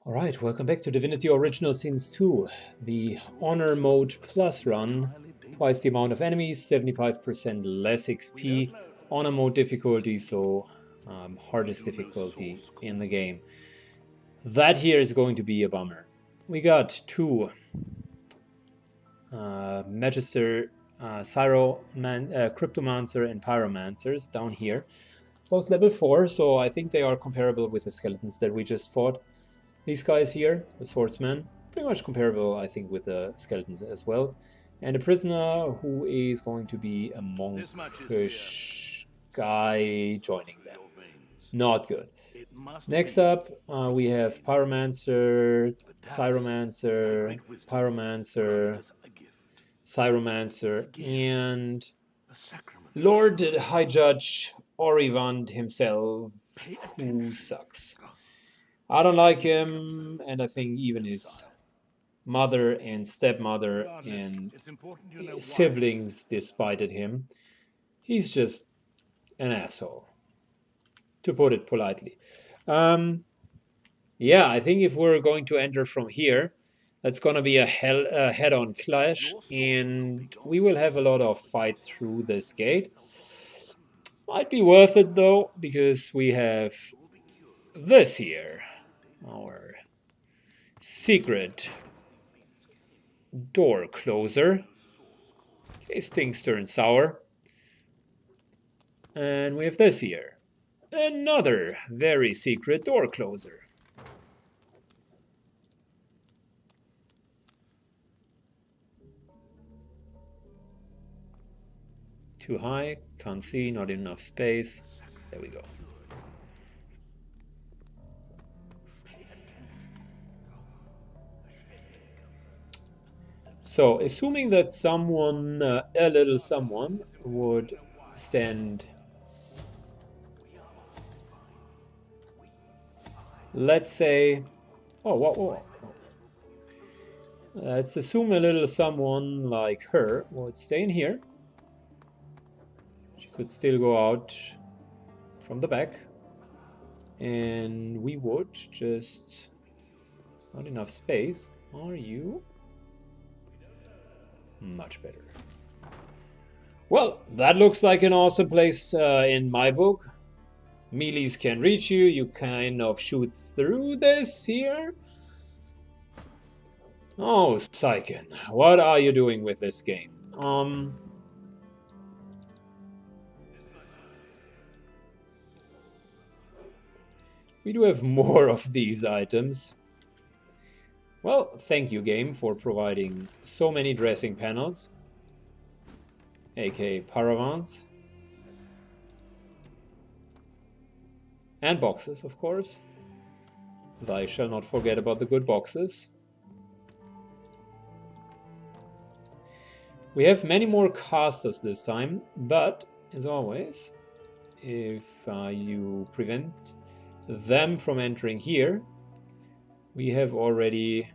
Alright, welcome back to Divinity Original Sins 2, the Honor Mode Plus run. Twice the amount of enemies, 75% less XP, Honor Mode difficulty, so hardest difficulty in the game. That here is going to be a bummer. We got two Magister, Cryptomancer and Pyromancers down here. Both level 4, so I think they are comparable with the skeletons that we just fought. These guys here, the swordsman, pretty much comparable, I think, with the skeletons as well. And a prisoner who is going to be a monkish guy joining them. Not good. Next up, we have Pyromancer, Cyromancer, Pyromancer, Cyromancer, and Lord High Judge Orivand himself, who sucks. I don't like him, and I think even his mother and stepmother and siblings despited him. He's just an asshole, to put it politely. Yeah, I think if we're going to enter from here, that's going to be a head-on clash, and we will have a lot of fight through this gate. Might be worth it, though, because we have this here. Our secret door closer, in case things turn sour. And we have this here. Another very secret door closer. Too high, can't see, not enough space. There we go. So, assuming that someone, a little someone, would stand, let's say, let's assume a little someone like her would stay in here. She could still go out from the back, and we would just, not enough space. Are you? Much better. Well, that looks like an awesome place in my book. Melees can reach you. You kind of shoot through this here. Oh, Syken, what are you doing with this game? We do have more of these items. Well, thank you, game, for providing so many dressing panels, aka paravans. And boxes, of course. I shall not forget about the good boxes. We have many more casters this time, but, as always, if you prevent them from entering here, we have already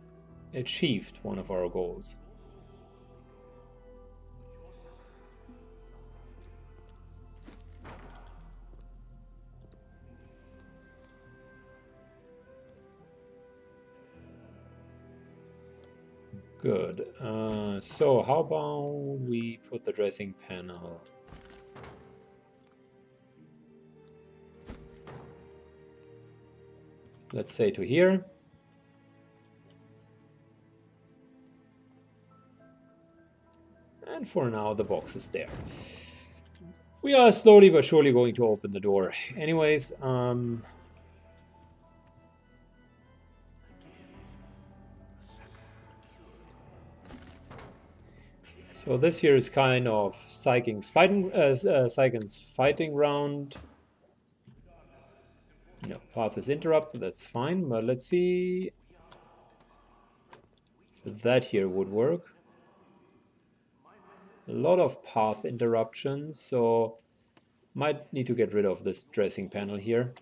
achieved one of our goals. Good. So how about we put the dressing panel? Let's say to here. And for now, the box is there. We are slowly but surely going to open the door. Anyways, so this here is kind of Syken's fighting round. No, path is interrupted, that's fine, but let's see if that here would work. A lot of path interruptions, so might need to get rid of this dressing panel here.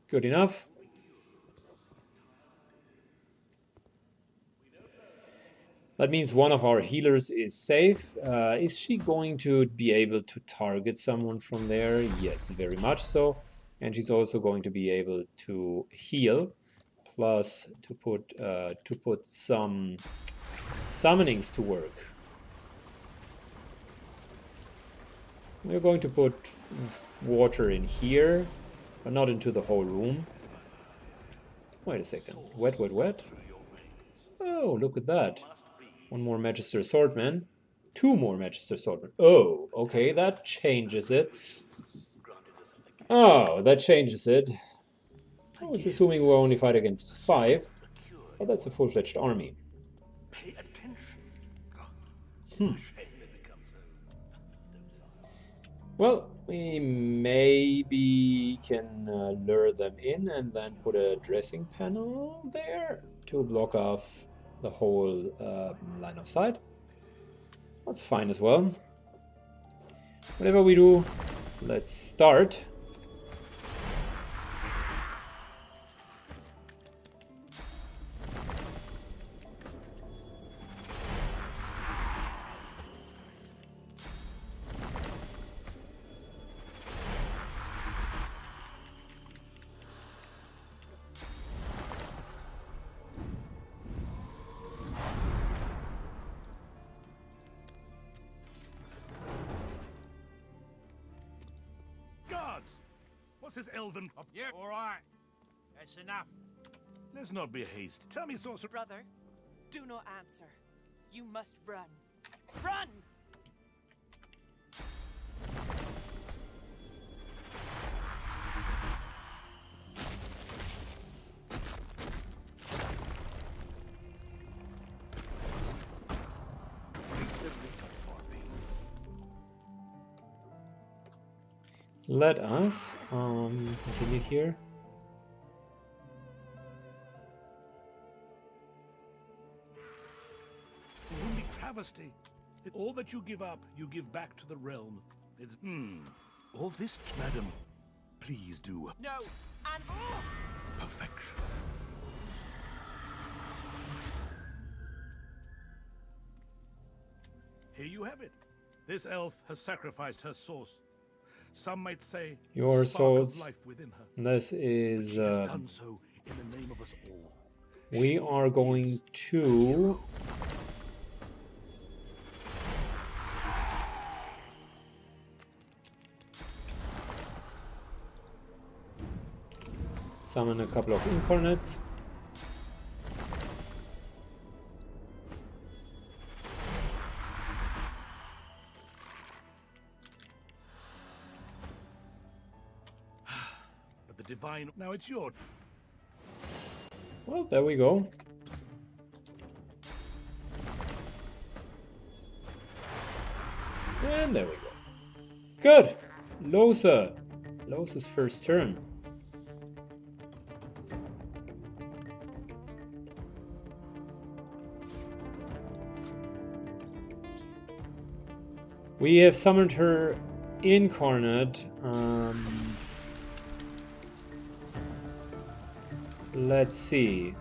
Good enough. That means one of our healers is safe. Is she going to be able to target someone from there? Yes, very much so. And she's also going to be able to heal, plus to put some summonings to work. We're going to put water in here, but not into the whole room. Wait a second. Wet, wet, wet. Oh, look at that. One more Magister Swordman. Two more Magister Swordman. Oh, okay, that changes it. Oh, that changes it. I was assuming we'll only fight against 5, but that's a full-fledged army. Well, we maybe can lure them in and then put a dressing panel there to block off the whole line of sight. That's fine as well. Whatever we do, let's start. What's this elven? Up here? All right. That's enough. Let's not be hasty. Tell me, sorcerer. Brother, do not answer. You must run. Run! Let us continue here. Only travesty. All that you give up, you give back to the realm. It's all this, madam. Please do. No, and Perfection. Here you have it. This elf has sacrificed her source. Some might say Your spark of souls. life within her. This is. She has done so in the name of us all. We are going to. Summon a couple of incarnates. But the divine. Now it's your. Well, there we go. And there we go. Good! Losa. Losa's first turn. We have summoned her incarnate. Let's see.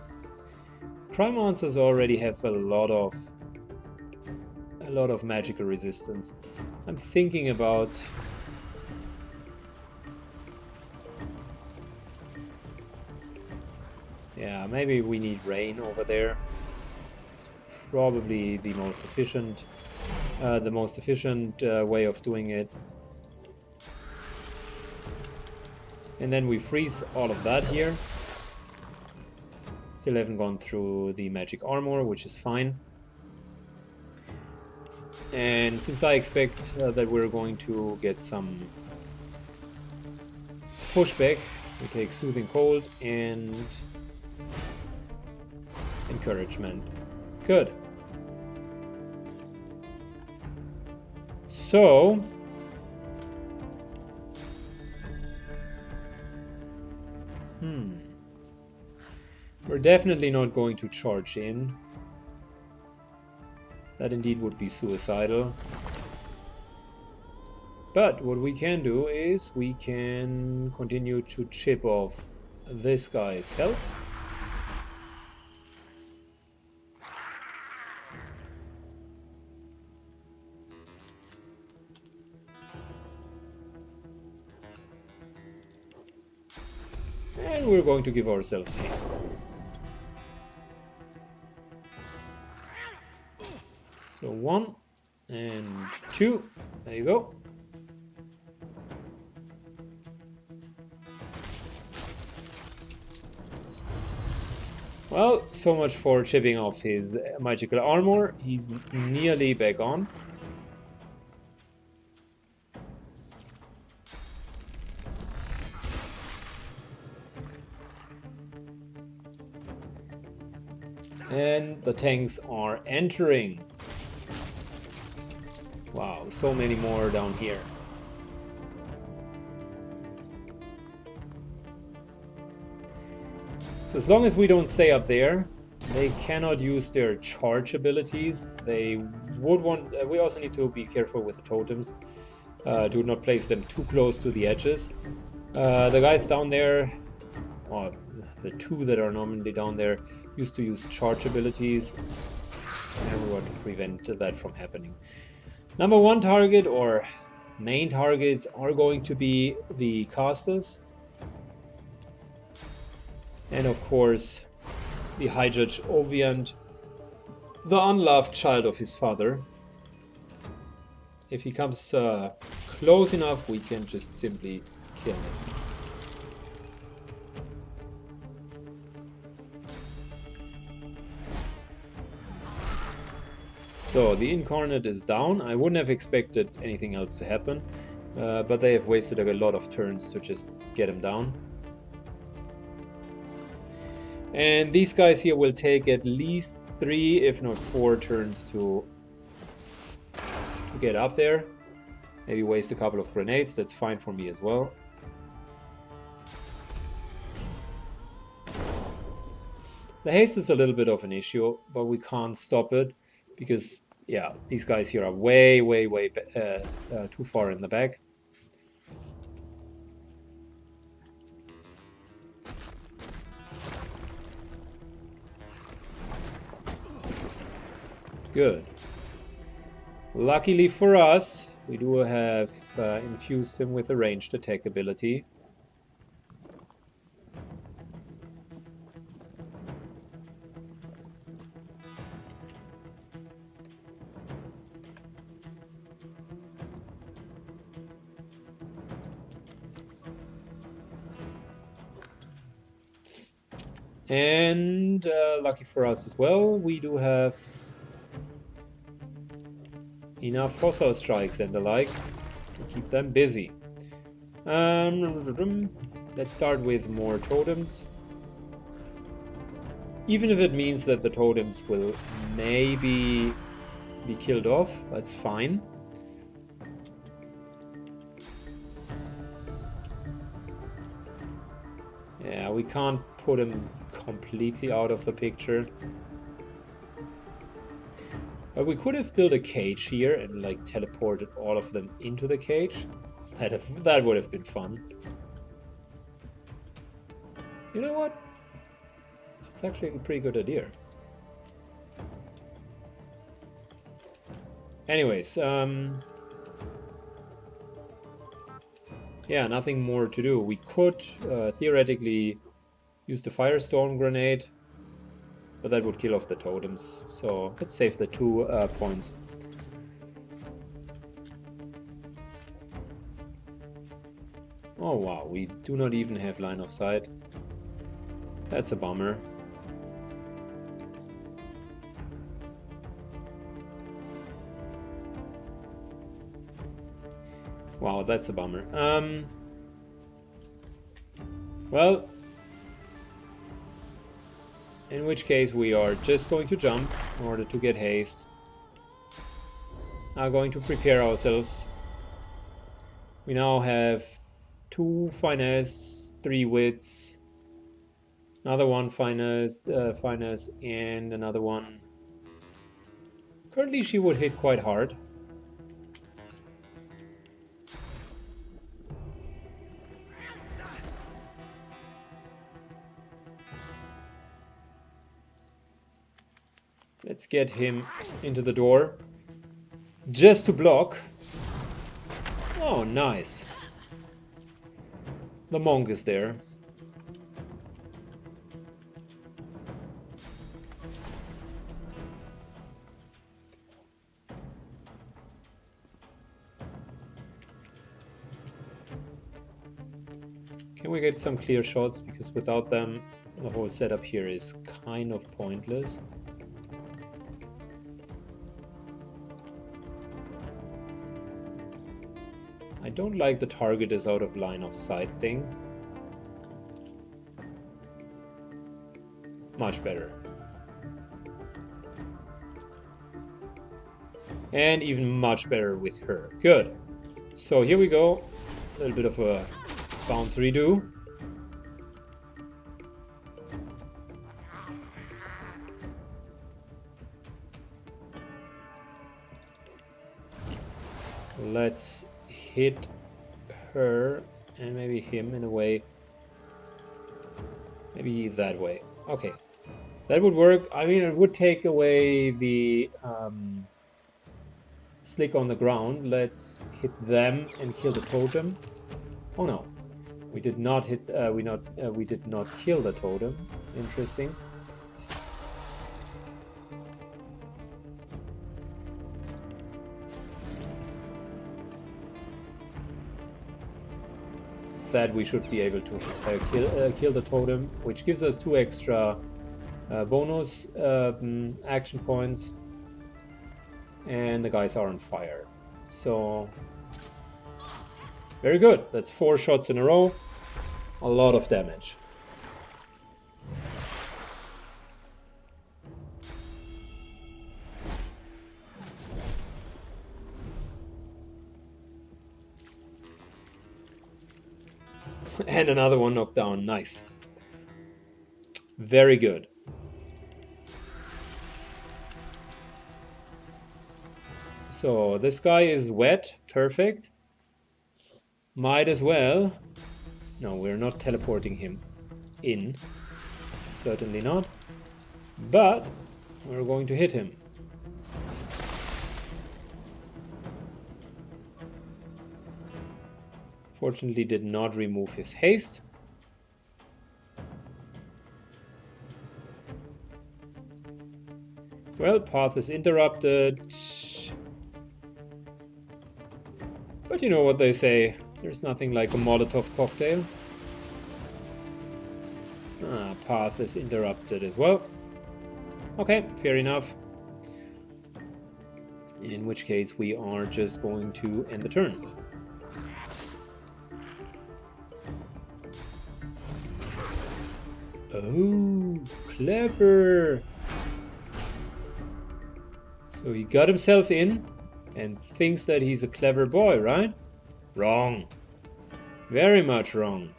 Crime monsters already have a lot of magical resistance. I'm thinking about yeah, maybe we need rain over there. It's probably the most efficient way of doing it. And then we freeze all of that here. Still haven't gone through the magic armor, which is fine. And since I expect that we're going to get some pushback, we take Soothing Cold and Encouragement. Good. So we're definitely not going to charge in. That indeed would be suicidal. But what we can do is we can continue to chip off this guy's health. And we're going to give ourselves haste. So 1 and 2. There you go. Well, so much for chipping off his magical armor. He's nearly back on. And the tanks are entering. Wow, so many more down here. So as long as we don't stay up there, they cannot use their charge abilities. They would want... we also need to be careful with the totems. Do not place them too close to the edges. The guys down there, or the two that are normally down there, used to use charge abilities. And we want to prevent that from happening. Number 1 target, or main targets, are going to be the casters. And of course, the High Judge Oviant, the unloved child of his father. If he comes close enough, we can just simply kill him. So the Incarnate is down. I wouldn't have expected anything else to happen, but they have wasted a lot of turns to just get him down. And these guys here will take at least 3, if not 4 turns to get up there. Maybe waste a couple of grenades, that's fine for me as well. The haste is a little bit of an issue, but we can't stop it because, yeah, these guys here are way too far in the back. Good. Luckily for us, we do have infused him with a ranged attack ability. And lucky for us as well, we do have enough fossil strikes and the like to keep them busy. Let's start with more totems. Even if it means that the totems will maybe be killed off, that's fine. Yeah, we can't put him completely out of the picture. But we could have built a cage here and like teleported all of them into the cage. That would have been fun. You know what? That's actually a pretty good idea. Anyways, yeah, nothing more to do. We could theoretically use the Firestone grenade, but that would kill off the totems. So let's save the 2 points. Oh wow, we do not even have line of sight. That's a bummer. Wow, that's a bummer. Well, in which case we are just going to jump in order to get haste. Now going to prepare ourselves. We now have 2 finesse, 3 wits, another 1 finesse, and another one. Currently she would hit quite hard. Let's get him into the door. Just to block. Oh, nice. The monk is there. Can we get some clear shots? Because without them, the whole setup here is kind of pointless. I don't like the target is out of line of sight thing. Much better. And even much better with her. Good. So here we go. A little bit of a bounce redo. Let's hit her and maybe him in a way. Maybe that way. Okay. That would work. I mean, it would take away the slick on the ground. Let's hit them and kill the totem. Oh no, we did not hit. We did not kill the totem. Interesting. That we should be able to kill the totem, which gives us 2 extra bonus action points, and the guys are on fire. So very good. That's 4 shots in a row. A lot of damage. And another one knocked down. Nice. Very good. So this guy is wet. Perfect. Might as well. No, we're not teleporting him in. Certainly not. But we're going to hit him. Fortunately did not remove his haste. Well, path is interrupted. But you know what they say, there's nothing like a Molotov cocktail. Path is interrupted as well. Okay, fair enough. In which case we are just going to end the turn. Oh, clever! So he got himself in and thinks that he's a clever boy, right? Wrong. Very much wrong.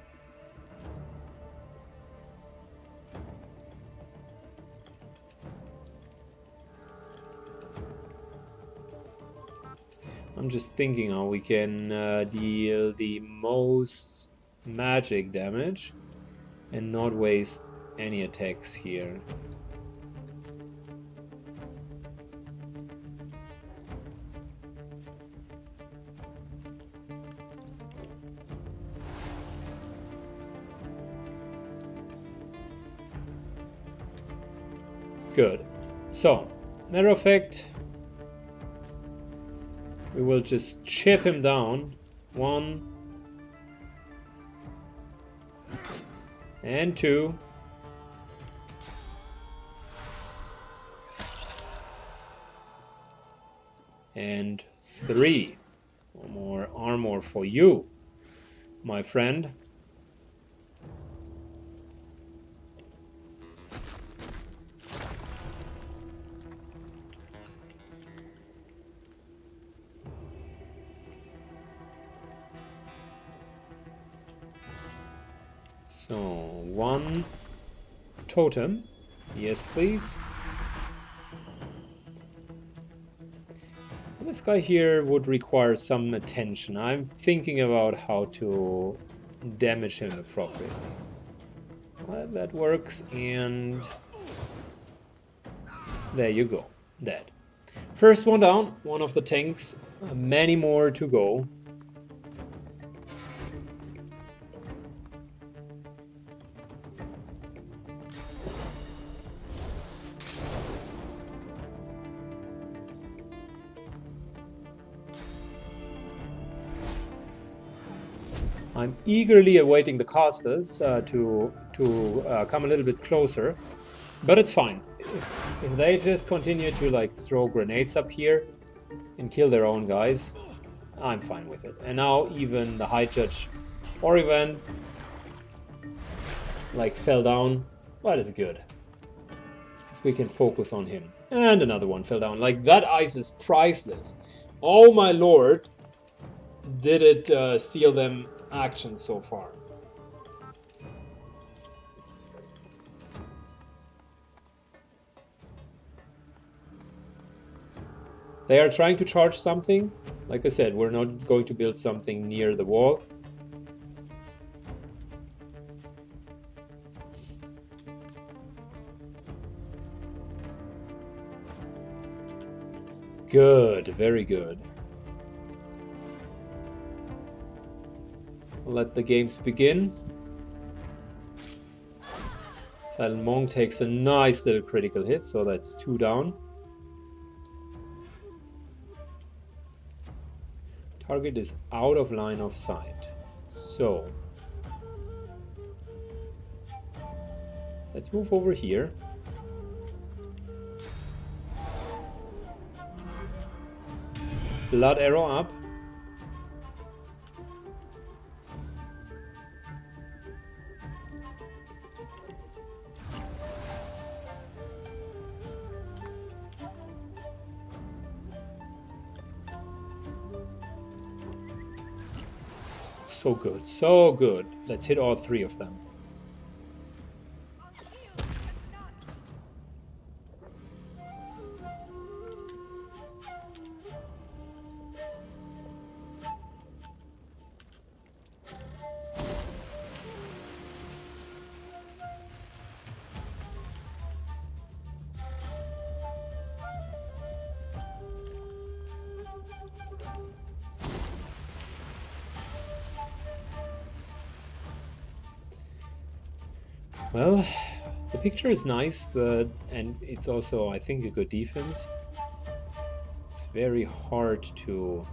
I'm just thinking how we can deal the most magic damage and not waste any attacks here. Good. So, matter of fact, we will just chip him down. 1 and 2. And 3. More armor for you, my friend. So, 1 totem. Yes, please. And this guy here would require some attention. I'm thinking about how to damage him appropriately. Well, that works, and there you go. Dead. First one down, one of the tanks. Many more to go. I'm eagerly awaiting the casters to come a little bit closer, but it's fine. If they just continue to like throw grenades up here and kill their own guys, I'm fine with it. And now even the High Judge Orivan like fell down. That is good, because we can focus on him. And another one fell down. Like, that ice is priceless. Oh my lord, did it steal them actions so far. They are trying to charge something. Like I said, we're not going to build something near the wall. Good, very good. Let the games begin. Silent Monk takes a nice little critical hit, so that's 2 down. Target is out of line of sight. So let's move over here. Blood arrow up. So good, so good. Let's hit all 3 of them. Well, the picture is nice, and it's also, I think, a good defense. It's very hard to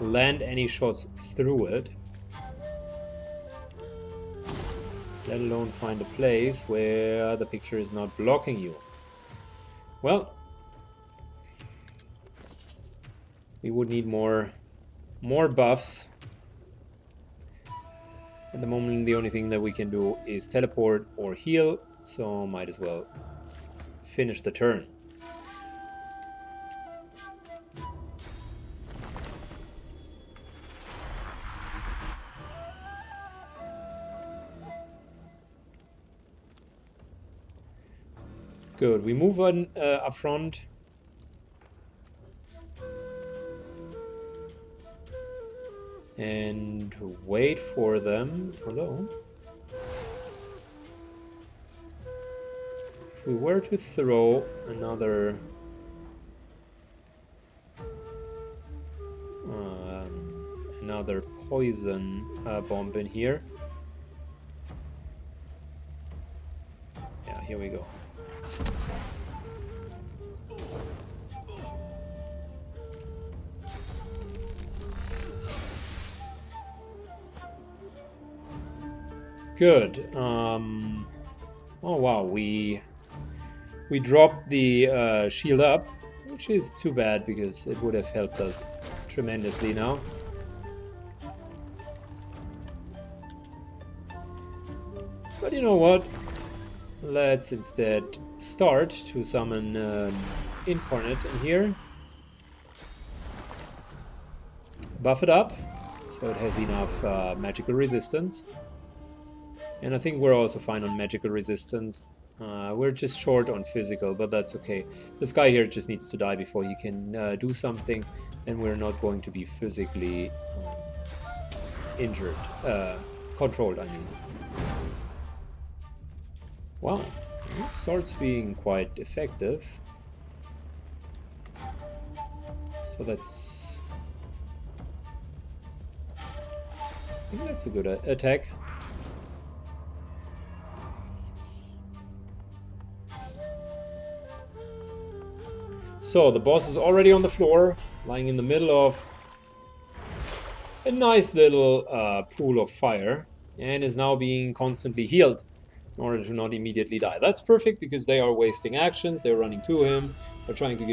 land any shots through it, let alone find a place where the picture is not blocking you. Well, we would need more buffs. At the moment, the only thing that we can do is teleport or heal, so might as well finish the turn. Good, we move on up front. And wait for them. Hello. If we were to throw another poison bomb in here. Yeah, here we go. Good. Oh wow, we dropped the shield up, which is too bad because it would have helped us tremendously now. But you know what? Let's instead start to summon Incarnate in here. Buff it up so it has enough magical resistance. And I think we're also fine on magical resistance. We're just short on physical, but that's okay. This guy here just needs to die before he can do something, and we're not going to be physically injured. Controlled, I mean. Wow, it starts being quite effective. So that's... I think that's a good attack. So the boss is already on the floor, lying in the middle of a nice little pool of fire and is now being constantly healed in order to not immediately die. That's perfect because they are wasting actions. They're running to him. They're trying to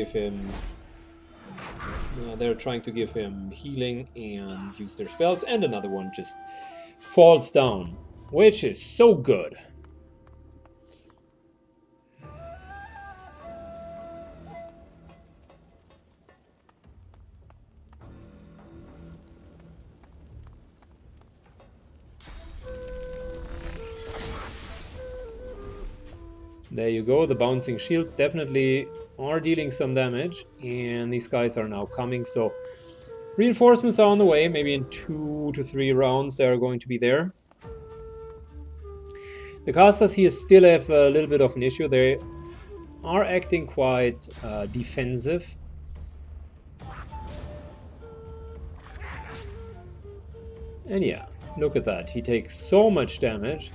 give him healing and use their spells, and another one just falls down, which is so good. There you go, the bouncing shields definitely are dealing some damage, and these guys are now coming, so reinforcements are on the way. Maybe in 2 to 3 rounds they are going to be there. The casters here still have a little bit of an issue. They are acting quite defensive. And yeah, look at that, he takes so much damage.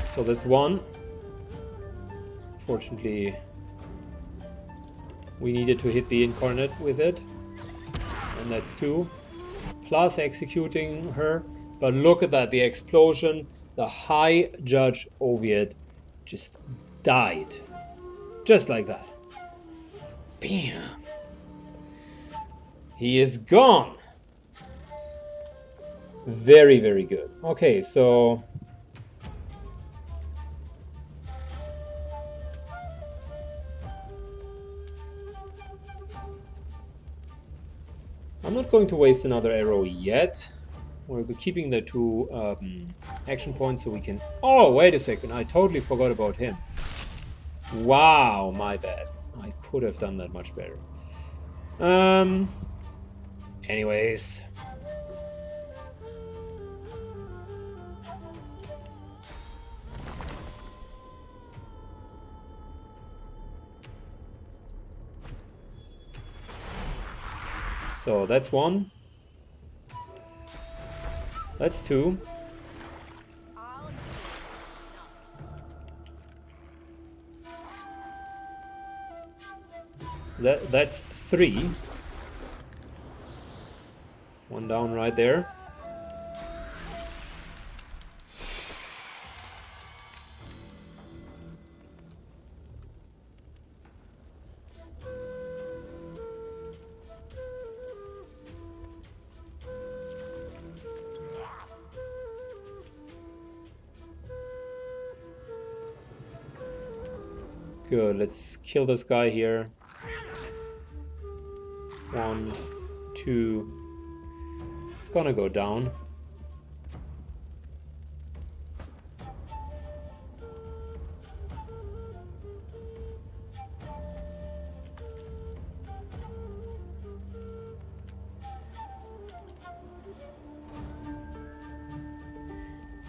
So that's one. Fortunately, we needed to hit the incarnate with it. And that's 2. Plus executing her. But look at that, the explosion. The High Judge Oviatt just died. Just like that. Bam! He is gone! Very, very good. Okay, so I'm not going to waste another arrow yet. We're keeping the 2 action points so we can... Oh, wait a second. I totally forgot about him. Wow, my bad. I could have done that much better. Anyways. So that's 1. That's 2. That's 3. 1 down right there. Good, let's kill this guy here. 1, 2. It's gonna go down.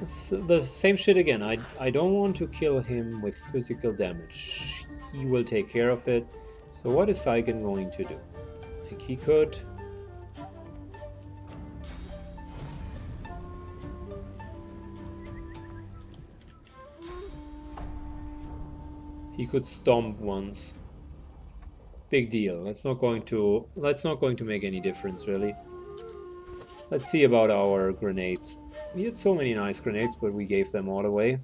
This is the same shit again. I don't want to kill him with physical damage. He will take care of it. So what is Saiken going to do? Like he could... He could stomp once. Big deal. That's not going to make any difference really. Let's see about our grenades. We had so many nice grenades, but we gave them all away.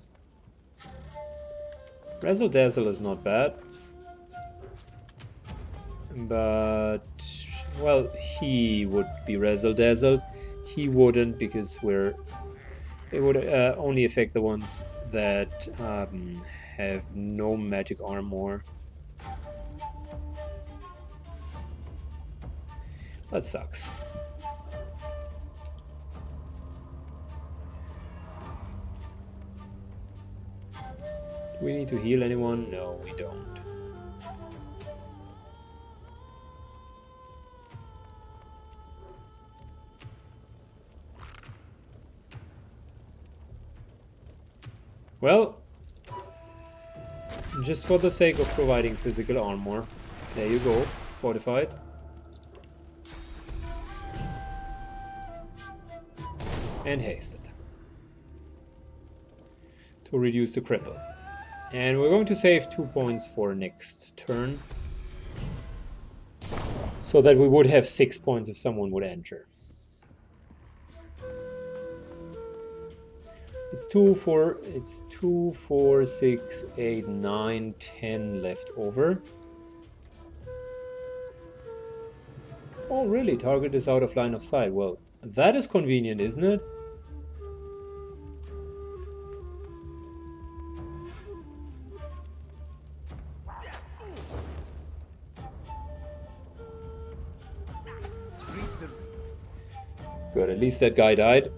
Razzle Dazzle is not bad. But, well, he would be Razzle Dazzled. He wouldn't, because it would only affect the ones that have no magic armor. That sucks. Do we need to heal anyone? No, we don't. Well, just for the sake of providing physical armor, there you go, fortified. and hasted to reduce the cripple. And we're going to save 2 points for next turn, so that we would have 6 points if someone would enter. It's 2, 4, 6, 8, 9, 10 left over. Oh really, target is out of line of sight. Well, that is convenient, isn't it? Good, at least that guy died.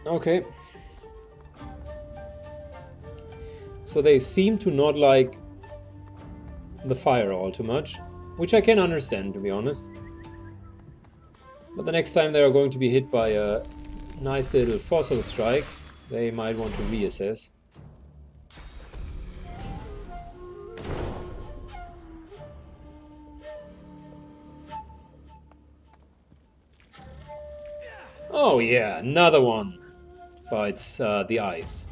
Okay. So they seem to not like the fire all too much, which I can understand, to be honest. But the next time they are going to be hit by a nice little fossil strike, they might want to reassess. Oh yeah, another one bites the ice.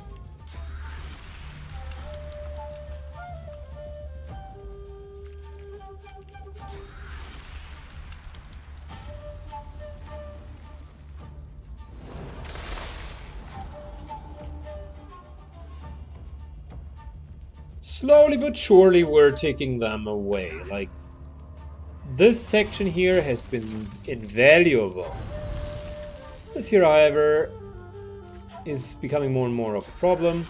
Slowly but surely we're taking them away. Like, this section here has been invaluable. This here, however, is becoming more and more of a problem.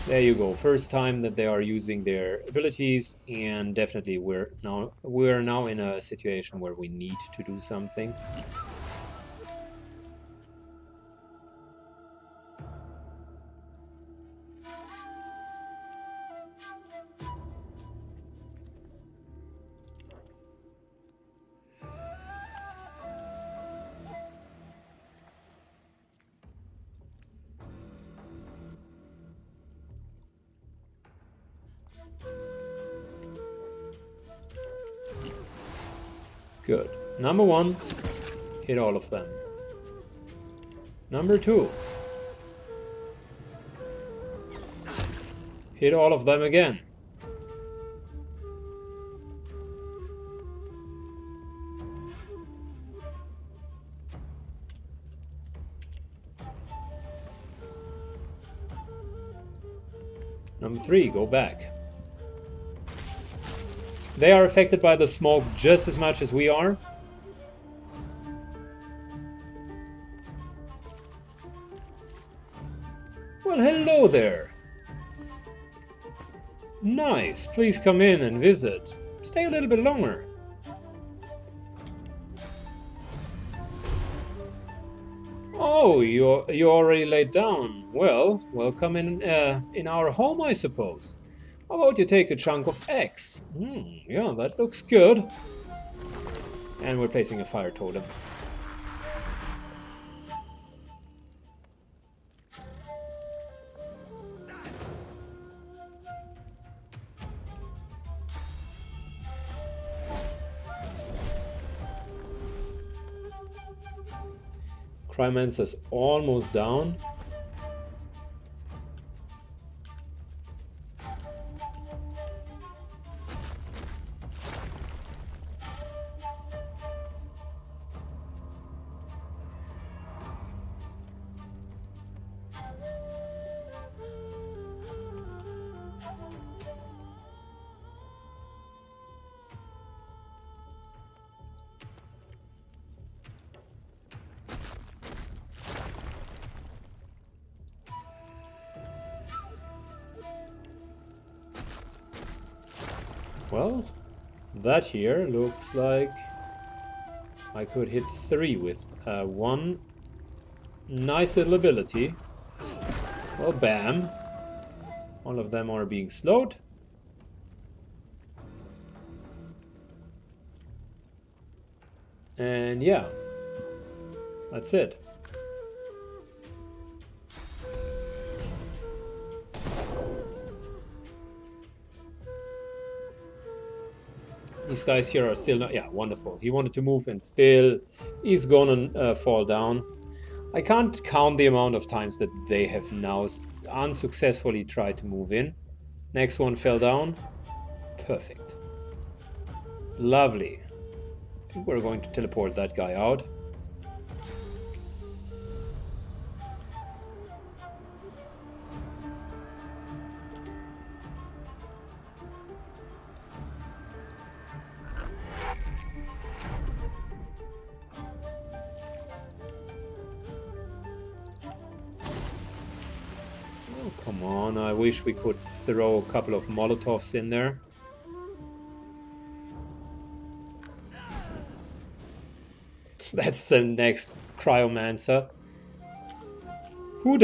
There you go, first time that they are using their abilities, and definitely we're now in a situation where we need to do something. Good. Number 1, hit all of them. Number 2, hit all of them again. Number 3, go back. They are affected by the smoke just as much as we are. Well, hello there. Nice, please come in and visit. Stay a little bit longer. Oh, you already laid down. Well, welcome in our home, I suppose. How about you take a chunk of X? Yeah, that looks good. And we're placing a fire totem. Crymancer's almost down. Well, that here looks like I could hit 3 with one nice little ability. Well, bam. All of them are being slowed. And yeah, that's it. These guys here are still not... Yeah, wonderful. He wanted to move and still is gonna fall down. I can't count the amount of times that they have now unsuccessfully tried to move in. Next one fell down. Perfect. Lovely. I think we're going to teleport that guy out. Oh, come on. I wish we could throw a couple of Molotovs in there. That's the next Cryomancer. Who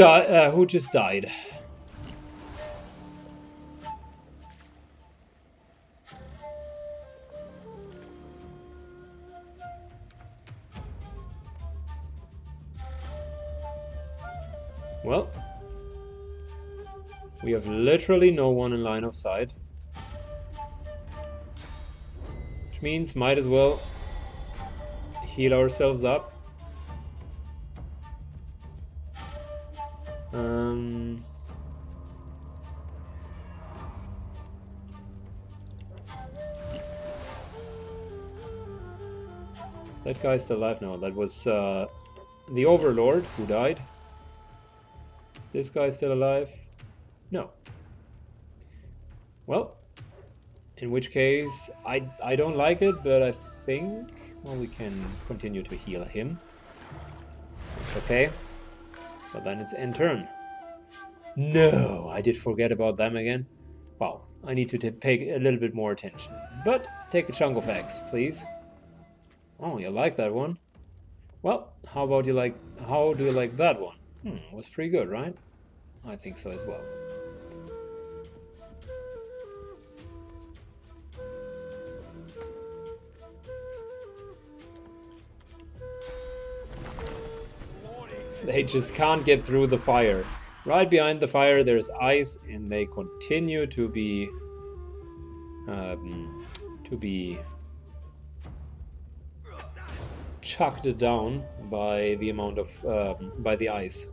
just died? Well, we have literally no one in line of sight. Which means might as well heal ourselves up. Is that guy still alive? No, that was the Overlord who died. Is this guy still alive? No. Well, in which case, I don't like it, but I think, well, we can continue to heal him. It's okay. But then it's end turn. No, I did forget about them again. Wow, I need to pay a little bit more attention. But take a chunk of X, please. Oh, you like that one? Well, how do you like that one? Was pretty good, right? I think so as well. They just can't get through the fire. Right behind the fire there's ice, and they continue to be chucked down by the amount of by the ice.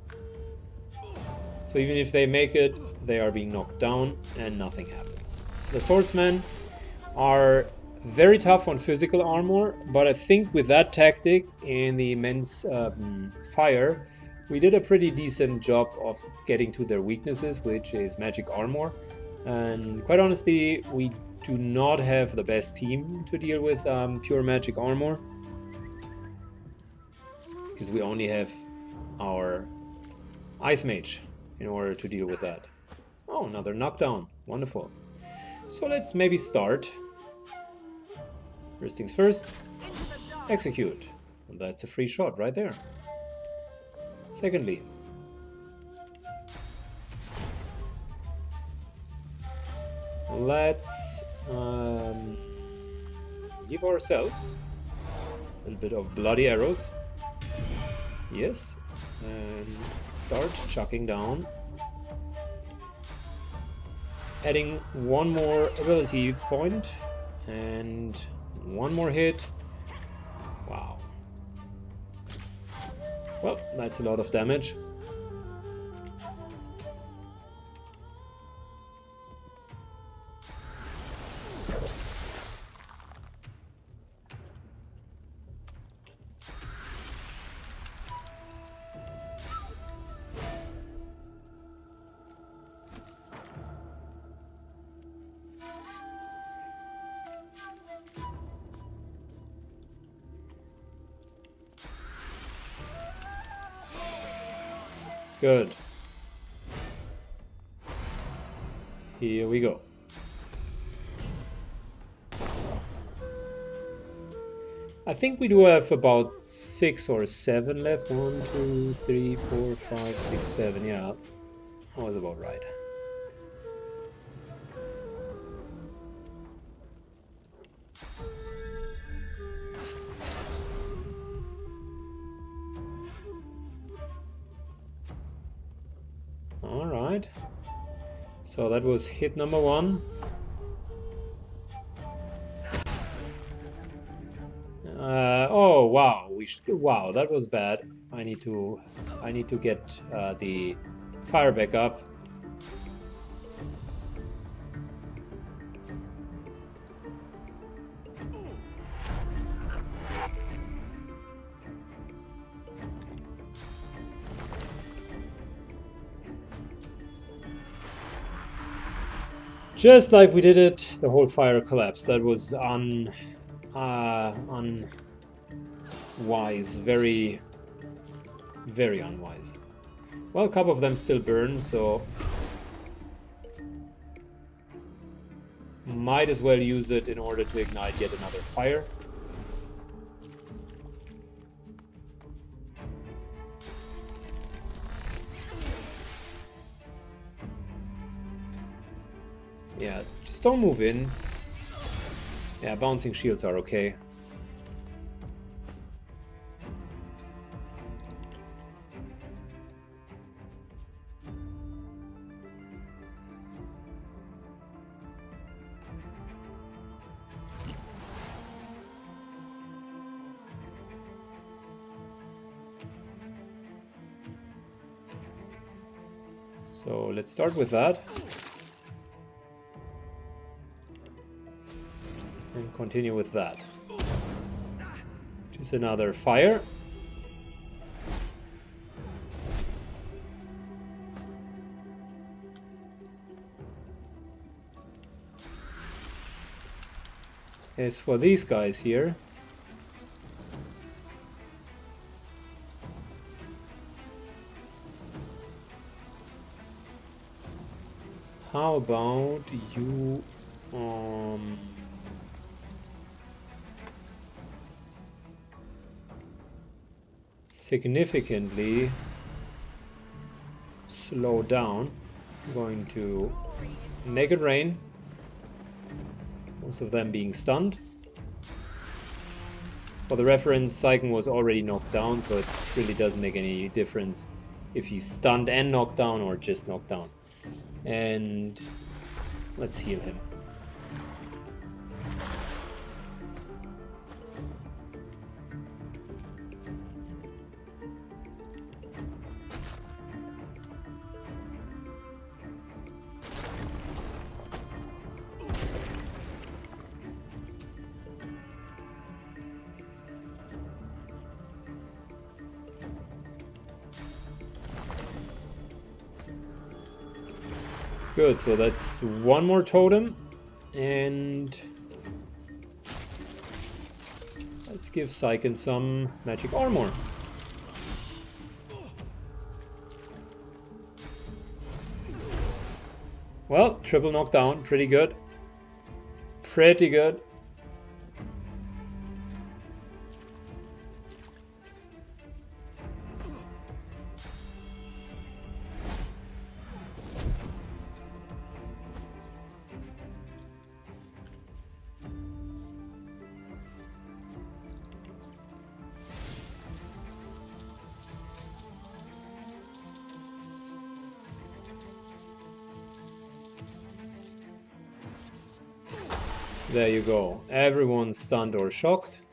So even if they make it, they are being knocked down and nothing happens. The swordsmen are very tough on physical armor, but I think with that tactic and the immense fire, we did a pretty decent job of getting to their weaknesses, which is magic armor. And quite honestly, we do not have the best team to deal with pure magic armor, because we only have our Ice Mage in order to deal with that. Oh, another knockdown. Wonderful. So let's maybe start. First things first. Execute. And that's a free shot right there. Secondly, let's give ourselves a little bit of bloody arrows. Yes. And start chucking down. Adding one more ability point and one more hit. Wow. Well, that's a lot of damage. Good. Here we go. I think we do have about 6 or 7 left. 1, 2, 3, 4, 5, 6, 7. Yeah, that was about right. Alright, so that was hit number 1. Oh wow, wow, that was bad. I need to get the fire back up. Just like we did it, the whole fire collapsed. That was unwise, very, very unwise. Well, a couple of them still burn, so might as well use it in order to ignite yet another fire. Yeah, just don't move in. Yeah, bouncing shields are okay. So let's start with that. And continue with that. Just another fire. As for these guys here, how about you significantly slow down? I'm going to make it rain. Most of them being stunned. For the reference, Saiken was already knocked down, so it really doesn't make any difference if he's stunned and knocked down or just knocked down. And let's heal him. Good, so that's one more totem, and let's give Saiken some magic armor. Well, triple knockdown, pretty good. Pretty good. There you go. Everyone's stunned or shocked.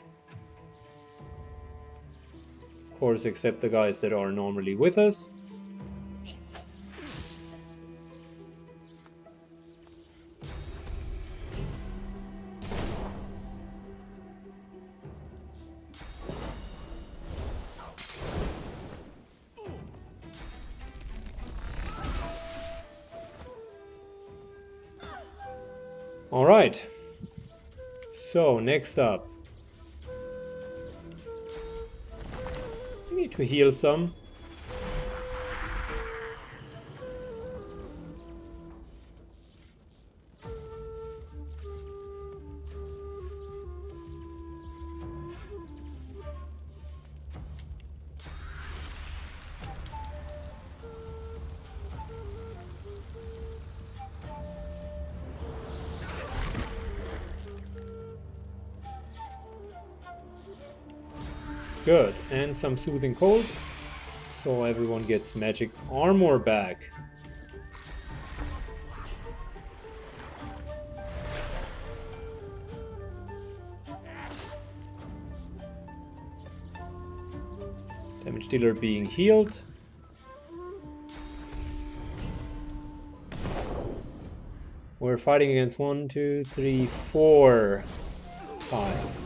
Of course, except the guys that are normally with us. All right. So, next up, we need to heal some. Good, and some soothing cold, so everyone gets magic armor back. Damage dealer being healed. We're fighting against 1, 2, 3, 4, 5.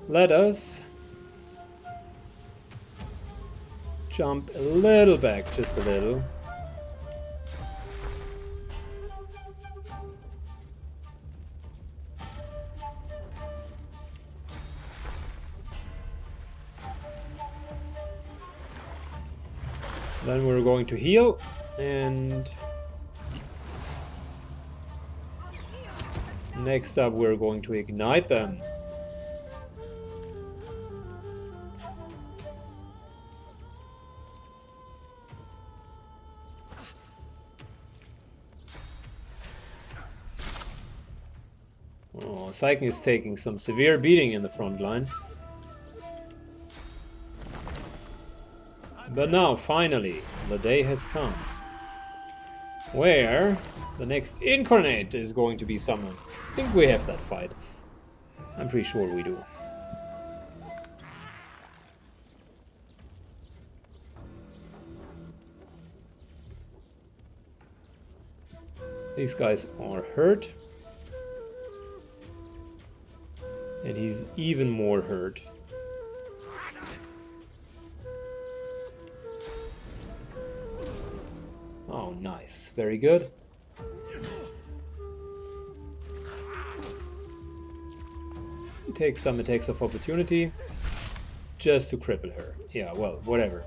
Let us jump a little back, just a little. Then we're going to heal, and next up we're going to ignite them. Oh, Syken is taking some severe beating in the front line. But now, finally, the day has come where the next incarnate is going to be summoned. I think we have that fight. I'm pretty sure we do. These guys are hurt. And he's even more hurt. Oh, nice. Very good. He takes some attacks of opportunity just to cripple her. Yeah, well, whatever.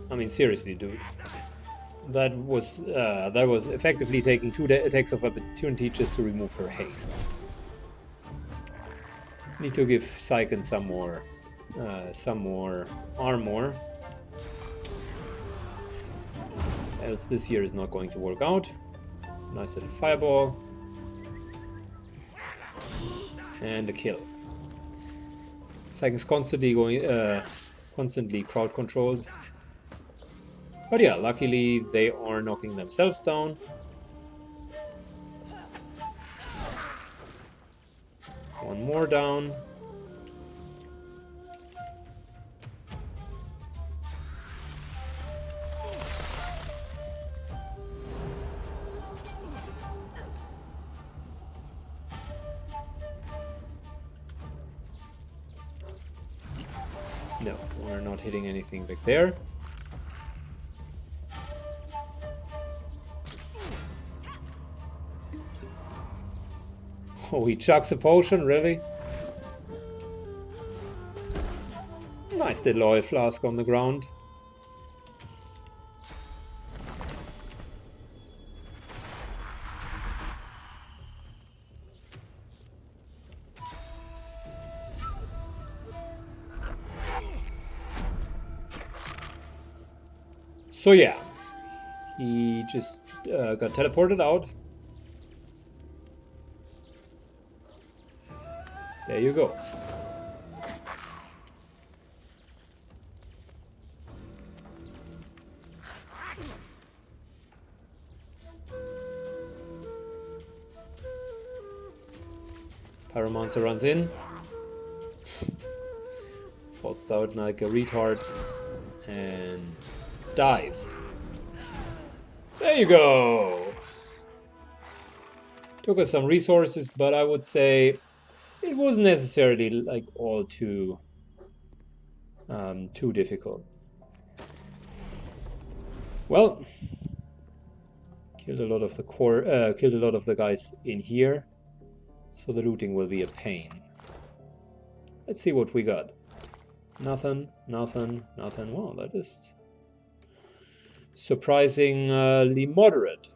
I mean, seriously, dude. That was effectively taking 2 attacks of opportunity just to remove her haste. Need to give Syken some more armor. Else this year is not going to work out. Nice little fireball. And a kill. Syken's constantly crowd controlled. But yeah, luckily they are knocking themselves down. One more down. No, we're not hitting anything back there. Oh, he chucks a potion, really? Nice little oil flask on the ground. So yeah, he just got teleported out. There you go. Pyromancer runs in. Falls out like a retard. And dies. There you go! Took us some resources, but I would say it wasn't necessarily like all too difficult. Well, killed a lot of the guys in here, so the looting will be a pain. Let's see what we got. Nothing, nothing, nothing. Wow, that is surprisingly moderate.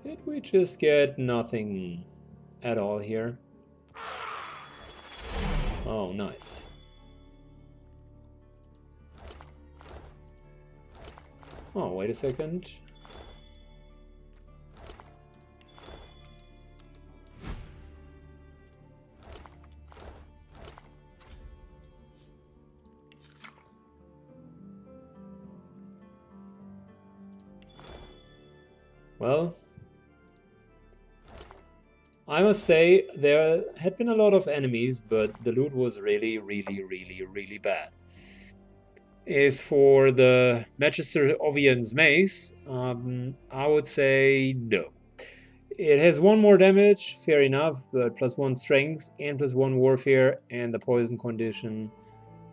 Did we just get nothing at all here? Oh, nice. Oh, wait a second. Well, I must say there had been a lot of enemies, but the loot was really, really, really, really bad. As for the Magister Ovian's mace, I would say no. It has 1 more damage, fair enough, but +1 strength and +1 warfare, and the poison condition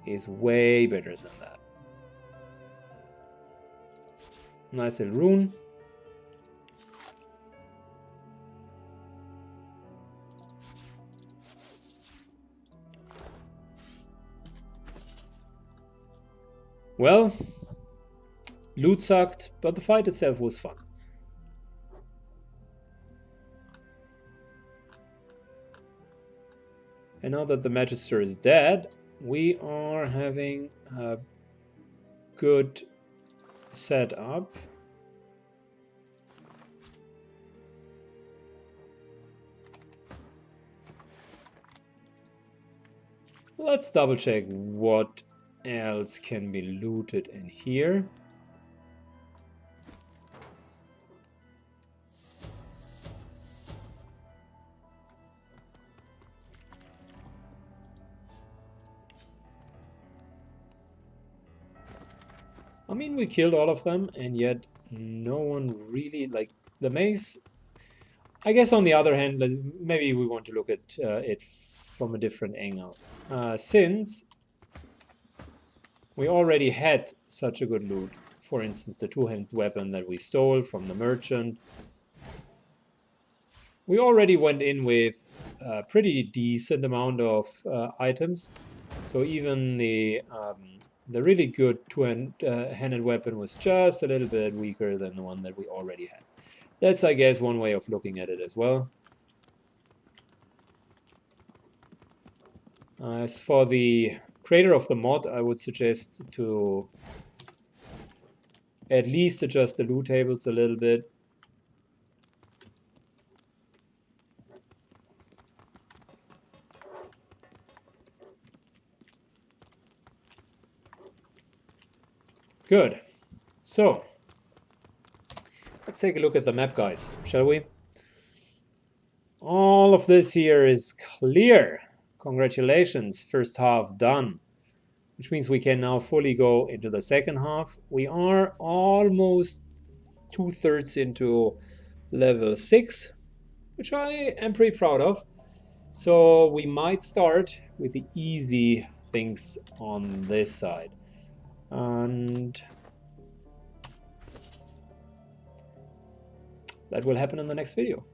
is way better than that. Nice little rune. Well, loot sucked, but the fight itself was fun. And now that the Magister is dead, we are having a good setup. Let's double check what else can be looted in here. I mean, we killed all of them, and yet no one really, like, the maze. I guess on the other hand, maybe we want to look at it from a different angle. Since we already had such a good loot, for instance, the 2-handed weapon that we stole from the merchant, we already went in with a pretty decent amount of items. So even the really good 2-handed weapon was just a little bit weaker than the one that we already had. That's, I guess, one way of looking at it as well. As for the creator of the mod, I would suggest to at least adjust the loot tables a little bit. Good. So, let's take a look at the map, guys, shall we? All of this here is clear. Congratulations, first half done. Which means we can now fully go into the second half. We are almost 2/3 into level 6, which I am pretty proud of. So we might start with the easy things on this side. And that will happen in the next video.